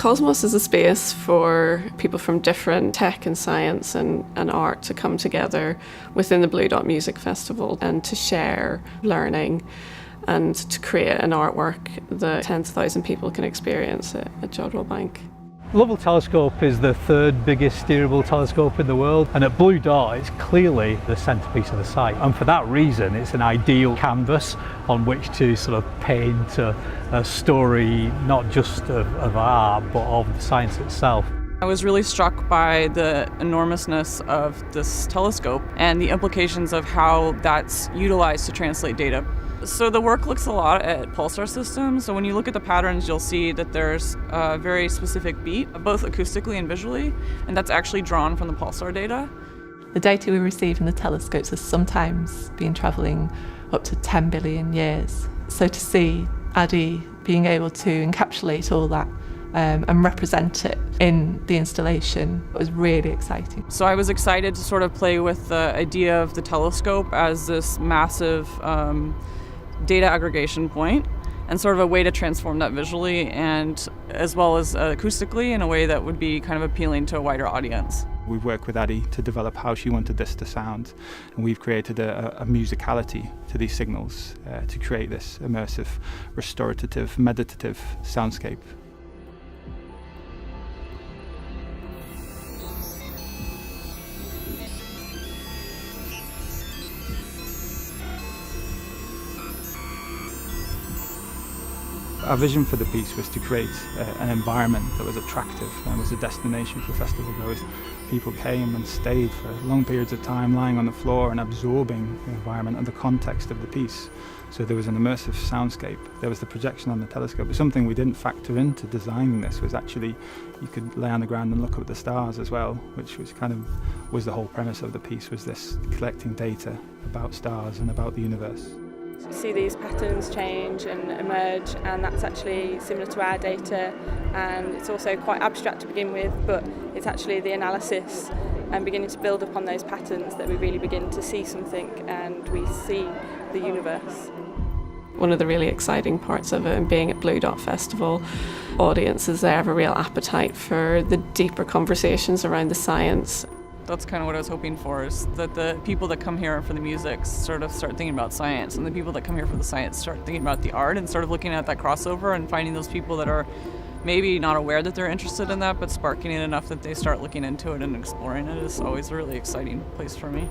Cosmos is a space for people from different tech and science and art to come together within the Blue Dot Music Festival and to share learning and to create an artwork that tens of thousands of people can experience at Jodrell Bank. The Lovell Telescope is the third biggest steerable telescope in the world, and at Blue Dot it's clearly the centrepiece of the site, and for that reason it's an ideal canvas on which to sort of paint a story not just of art but of the science itself. I was really struck by the enormousness of this telescope and the implications of how that's utilized to translate data. So the work looks a lot at pulsar systems. So when you look at the patterns, you'll see that there's a very specific beat, both acoustically and visually, and that's actually drawn from the pulsar data. The data we receive in the telescopes has sometimes been travelling up to 10 billion years. So to see Addie being able to encapsulate all that and represent it in the installation was really exciting. So I was excited to sort of play with the idea of the telescope as this massive data aggregation point and sort of a way to transform that visually and as well as acoustically in a way that would be kind of appealing to a wider audience. We've worked with Addie to develop how she wanted this to sound, and we've created a musicality to these signals to create this immersive, restorative, meditative soundscape. Our vision for the piece was to create an environment that was attractive and was a destination for festival goers. People came and stayed for long periods of time lying on the floor and absorbing the environment and the context of the piece. So there was an immersive soundscape, there was the projection on the telescope. But something we didn't factor into designing this was actually you could lay on the ground and look up at the stars as well, which was was the whole premise of the piece, was this collecting data about stars and about the universe. You see these patterns change and emerge, and that's actually similar to our data, and it's also quite abstract to begin with, but it's actually the analysis and beginning to build upon those patterns that we really begin to see something and we see the universe. One of the really exciting parts of it and being at Blue Dot Festival, audiences there have a real appetite for the deeper conversations around the science. That's kind of what I was hoping for, is that the people that come here for the music sort of start thinking about science, and the people that come here for the science start thinking about the art and sort of looking at that crossover and finding those people that are maybe not aware that they're interested in that, but sparking it enough that they start looking into it and exploring it is always a really exciting place for me.